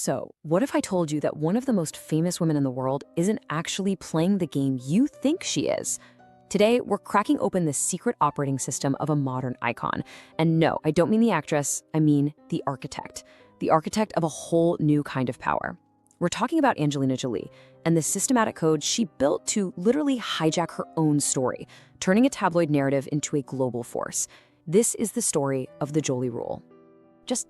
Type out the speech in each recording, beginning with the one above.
So, what if I told you that one of the most famous women in the world isn't actually playing the game you think she is? Today, we're cracking open the secret operating system of a modern icon. And no, I don't mean the actress, I mean the architect of a whole new kind of power. We're talking about Angelina Jolie and the systematic code she built to literally hijack her own story, turning a tabloid narrative into a global force. This is the story of the Jolie Rule. Just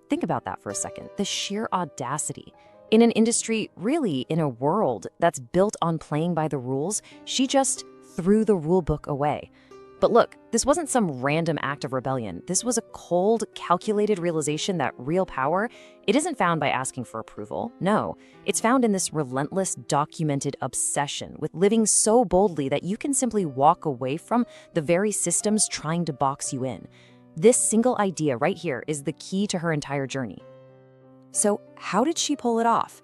think about that for a second. The sheer audacity. In an industry, really in a world that's built on playing by the rules, she just threw the rule book away. But look, this wasn't some random act of rebellion. This was a cold, calculated realization that real power, it isn't found by asking for approval. No, it's found in this relentless, documented obsession with living so boldly that you can simply walk away from the very systems trying to box you in. This single idea right here is the key to her entire journey. So how did she pull it off?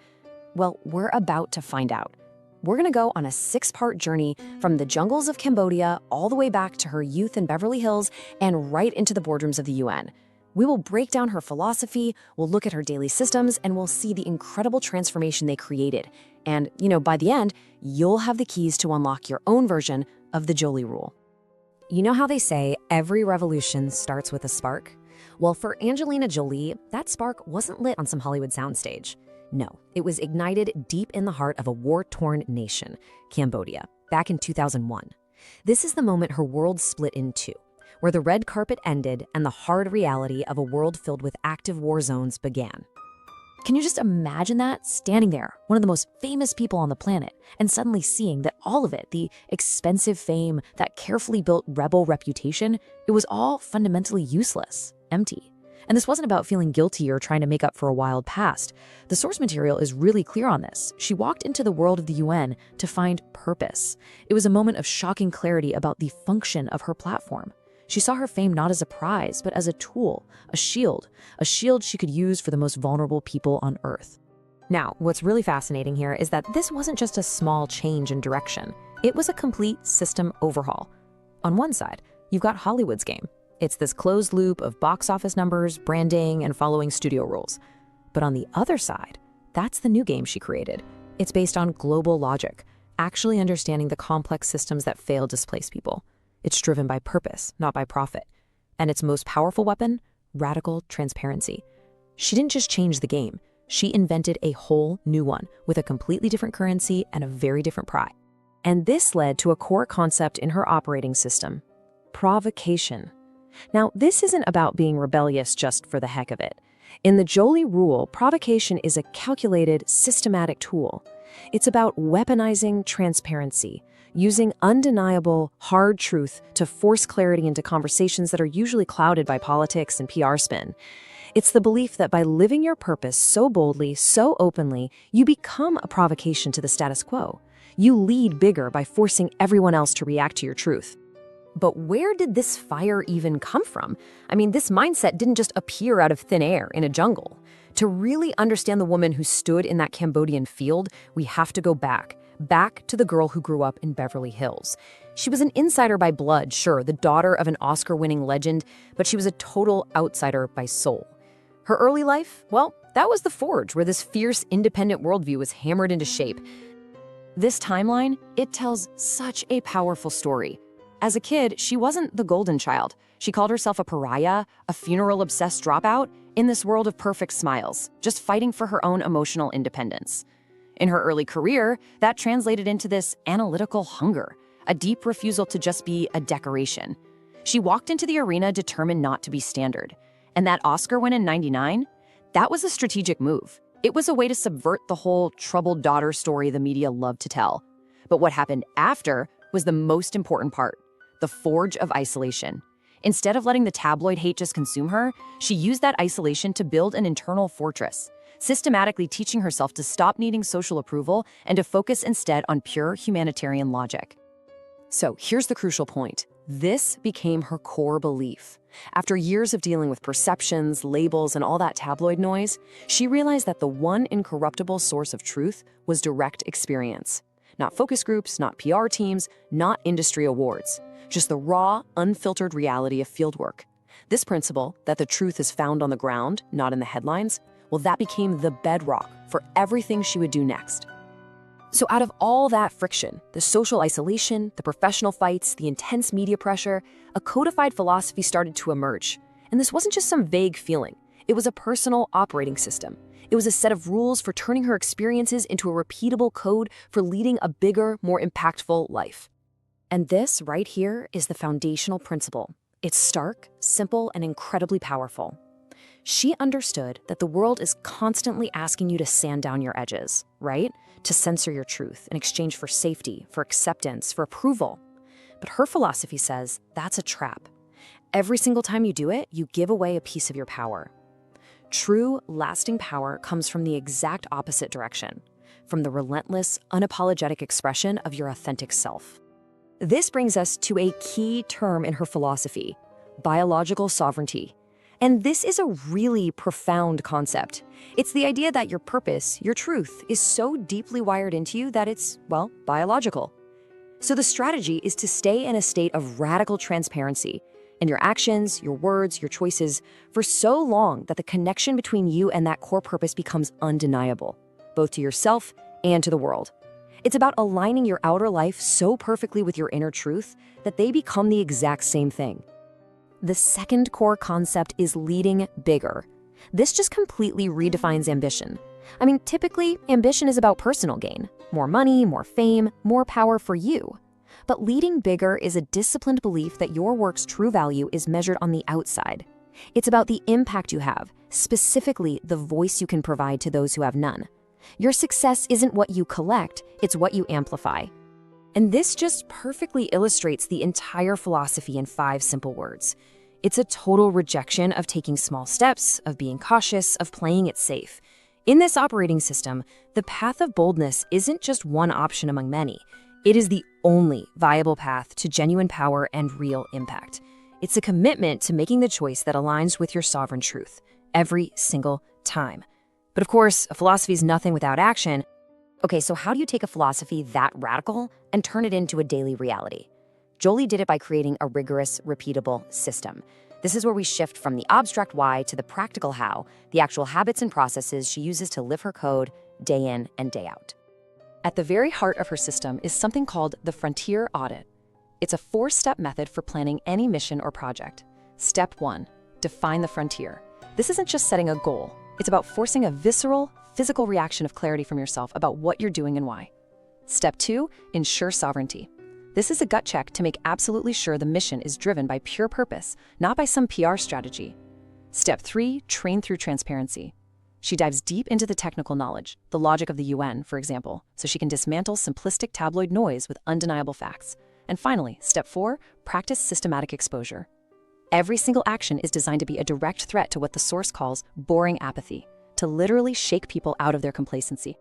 Well, we're about to find out. We're going to go on a 6-part journey from the jungles of Cambodia all the way back to her youth in Beverly Hills and right into the boardrooms of the UN. We will break down her philosophy, we'll look at her daily systems, and we'll see the incredible transformation they created. And, by the end, you'll have the keys to unlock your own version of the Jolie Rule. You know how they say every revolution starts with a spark? Well, for Angelina Jolie, that spark wasn't lit on some Hollywood soundstage. No, it was ignited deep in the heart of a war-torn nation, Cambodia, back in 2001. This is the moment her world split in two, where the red carpet ended and the hard reality of a world filled with active war zones began. Can you just imagine that? Standing there, one of the most famous people on the planet, and suddenly seeing that all of it, the expensive fame, that carefully built rebel reputation, it was all fundamentally useless, empty. And this wasn't about feeling guilty or trying to make up for a wild past. The source material is really clear on this. She walked into the world of the UN to find purpose. It was a moment of shocking clarity about the function of her platform. She saw her fame not as a prize, but as a tool, a shield she could use for the most vulnerable people on Earth. Now, what's really fascinating here is that this wasn't just a small change in direction. It was a complete system overhaul. On one side, you've got Hollywood's game. It's this closed loop of box office numbers, branding, and following studio rules. But on the other side, that's the new game she created. It's based on global logic, actually understanding the complex systems that fail displaced people. It's driven by purpose, not by profit. And its most powerful weapon, radical transparency. She didn't just change the game. She invented a whole new one with a completely different currency and a very different prize. And this led to a core concept in her operating system, provocation. Now, this isn't about being rebellious just for the heck of it. In the Jolie Rule, provocation is a calculated, systematic tool. It's about weaponizing transparency, using undeniable, hard truth to force clarity into conversations that are usually clouded by politics and PR spin. It's the belief that by living your purpose so boldly, so openly, you become a provocation to the status quo. You lead bigger by forcing everyone else to react to your truth. But where did this fire even come from? I mean, this mindset didn't just appear out of thin air in a jungle. To really understand the woman who stood in that Cambodian field, we have to go back to the girl who grew up in Beverly Hills. She was an insider by blood, sure, the daughter of an Oscar-winning legend, but she was a total outsider by soul. Her early life, well, that was the forge where this fierce, independent worldview was hammered into shape. This timeline, it tells such a powerful story. As a kid, she wasn't the golden child. She called herself a pariah, a funeral-obsessed dropout, in this world of perfect smiles, just fighting for her own emotional independence. In her early career, that translated into this analytical hunger, a deep refusal to just be a decoration. She walked into the arena determined not to be standard. And that Oscar win in '99, that was a strategic move. It was a way to subvert the whole troubled daughter story the media loved to tell. But what happened after was the most important part. The forge of isolation. Instead of letting the tabloid hate just consume her, she used that isolation to build an internal fortress, systematically teaching herself to stop needing social approval and to focus instead on pure humanitarian logic. So here's the crucial point. This became her core belief. After years of dealing with perceptions, labels, and all that tabloid noise, she realized that the one incorruptible source of truth was direct experience. Not focus groups, not PR teams, not industry awards. Just the raw, unfiltered reality of fieldwork. This principle, that the truth is found on the ground, not in the headlines, Well, that became the bedrock for everything she would do next. So out of all that friction, the social isolation, the professional fights, the intense media pressure, a codified philosophy started to emerge. And this wasn't just some vague feeling. It was a personal operating system. It was a set of rules for turning her experiences into a repeatable code for leading a bigger, more impactful life. And this right here is the foundational principle. It's stark, simple, and incredibly powerful. She understood that the world is constantly asking you to sand down your edges, right? To censor your truth in exchange for safety, for acceptance, for approval. But her philosophy says that's a trap. Every single time you do it, you give away a piece of your power. True, lasting power comes from the exact opposite direction, from the relentless, unapologetic expression of your authentic self. This brings us to a key term in her philosophy, biological sovereignty. And this is a really profound concept. It's the idea that your purpose, your truth, is so deeply wired into you that it's, well, biological. So the strategy is to stay in a state of radical transparency in your actions, your words, your choices, for so long that the connection between you and that core purpose becomes undeniable, both to yourself and to the world. It's about aligning your outer life so perfectly with your inner truth that they become the exact same thing. The second core concept is leading bigger. This just completely redefines ambition. I mean, typically, ambition is about personal gain. More money, more fame, more power for you. But leading bigger is a disciplined belief that your work's true value is measured on the outside. It's about the impact you have, specifically the voice you can provide to those who have none. Your success isn't what you collect, it's what you amplify. And this just perfectly illustrates the entire philosophy in 5 simple words. It's a total rejection of taking small steps, of being cautious, of playing it safe. In this operating system, the path of boldness isn't just one option among many. It is the only viable path to genuine power and real impact. It's a commitment to making the choice that aligns with your sovereign truth every single time. But of course, a philosophy is nothing without action. Okay, so how do you take a philosophy that radical and turn it into a daily reality? Jolie did it by creating a rigorous, repeatable system. This is where we shift from the abstract why to the practical how, the actual habits and processes she uses to live her code day in and day out. At the very heart of her system is something called the Frontier Audit. It's a 4-step method for planning any mission or project. Step 1, define the frontier. This isn't just setting a goal. It's about forcing a visceral, physical reaction of clarity from yourself about what you're doing and why. Step 2, ensure sovereignty. This is a gut check to make absolutely sure the mission is driven by pure purpose, not by some PR strategy. Step 3, train through transparency. She dives deep into the technical knowledge, the logic of the UN, for example, so she can dismantle simplistic tabloid noise with undeniable facts. And finally, step 4, practice systematic exposure. Every single action is designed to be a direct threat to what the source calls boring apathy, to literally shake people out of their complacency.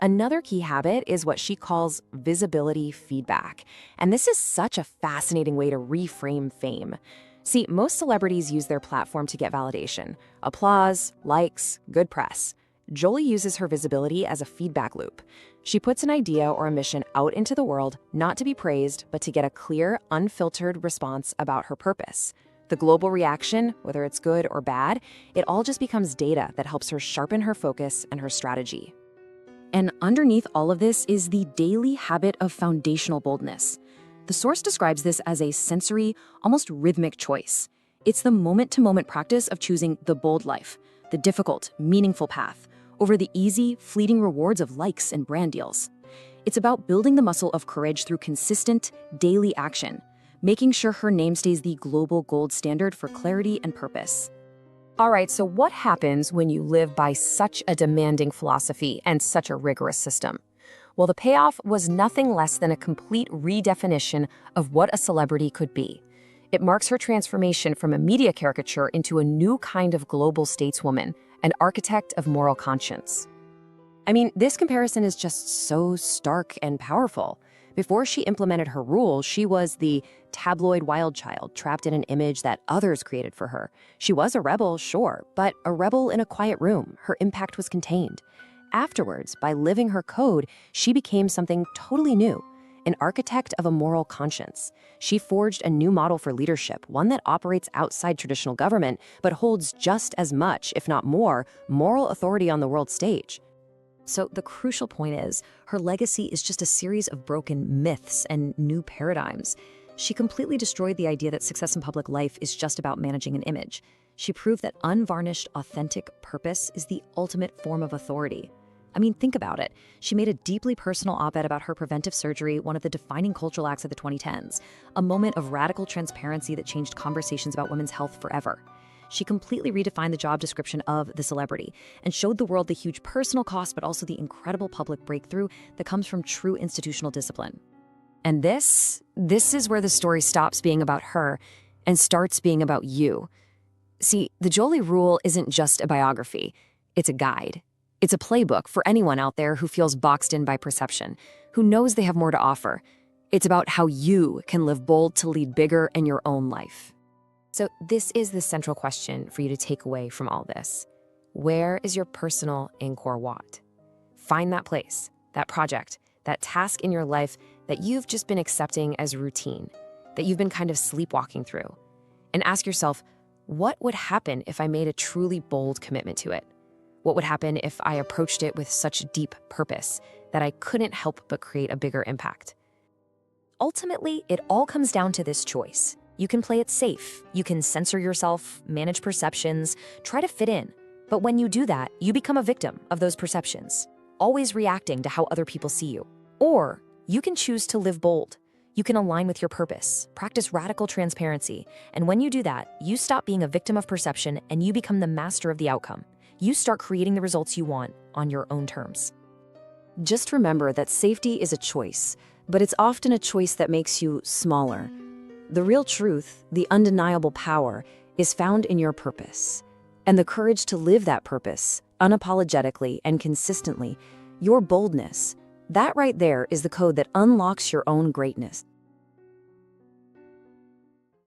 Another key habit is what she calls visibility feedback. And this is such a fascinating way to reframe fame. See, most celebrities use their platform to get validation, applause, likes, good press. Jolie uses her visibility as a feedback loop. She puts an idea or a mission out into the world, not to be praised, but to get a clear, unfiltered response about her purpose. The global reaction, whether it's good or bad, it all just becomes data that helps her sharpen her focus and her strategy. And underneath all of this is the daily habit of foundational boldness. The source describes this as a sensory, almost rhythmic choice. It's the moment-to-moment practice of choosing the bold life, the difficult, meaningful path, over the easy, fleeting rewards of likes and brand deals. It's about building the muscle of courage through consistent, daily action, making sure her name stays the global gold standard for clarity and purpose. All right, so what happens when you live by such a demanding philosophy and such a rigorous system? Well, the payoff was nothing less than a complete redefinition of what a celebrity could be. It marks her transformation from a media caricature into a new kind of global stateswoman, an architect of moral conscience. I mean, this comparison is just so stark and powerful. Before she implemented her rule, she was the tabloid wild child trapped in an image that others created for her. She was a rebel, sure, but a rebel in a quiet room. Her impact was contained. Afterwards, by living her code, she became something totally new, an architect of a moral conscience. She forged a new model for leadership, one that operates outside traditional government, but holds just as much, if not more, moral authority on the world stage. So the crucial point is, her legacy is just a series of broken myths and new paradigms. She completely destroyed the idea that success in public life is just about managing an image. She proved that unvarnished, authentic purpose is the ultimate form of authority. I mean, think about it. She made a deeply personal op-ed about her preventive surgery, one of the defining cultural acts of the 2010s, a moment of radical transparency that changed conversations about women's health forever. She completely redefined the job description of the celebrity and showed the world the huge personal cost, but also the incredible public breakthrough that comes from true institutional discipline. And this is where the story stops being about her and starts being about you. See, the Jolie Rule isn't just a biography. It's a guide. It's a playbook for anyone out there who feels boxed in by perception, who knows they have more to offer. It's about how you can live bold to lead bigger in your own life. So this is the central question for you to take away from all this. Where is your personal Angkor Wat? Find that place, that project, that task in your life that you've just been accepting as routine, that you've been kind of sleepwalking through. And ask yourself, what would happen if I made a truly bold commitment to it? What would happen if I approached it with such deep purpose that I couldn't help but create a bigger impact? Ultimately, it all comes down to this choice. You can play it safe. You can censor yourself, manage perceptions, try to fit in. But when you do that, you become a victim of those perceptions, always reacting to how other people see you. Or you can choose to live bold. You can align with your purpose, practice radical transparency. And when you do that, you stop being a victim of perception and you become the master of the outcome. You start creating the results you want on your own terms. Just remember that safety is a choice, but it's often a choice that makes you smaller. The real truth, the undeniable power, is found in your purpose. And the courage to live that purpose, unapologetically and consistently, your boldness, that right there is the code that unlocks your own greatness.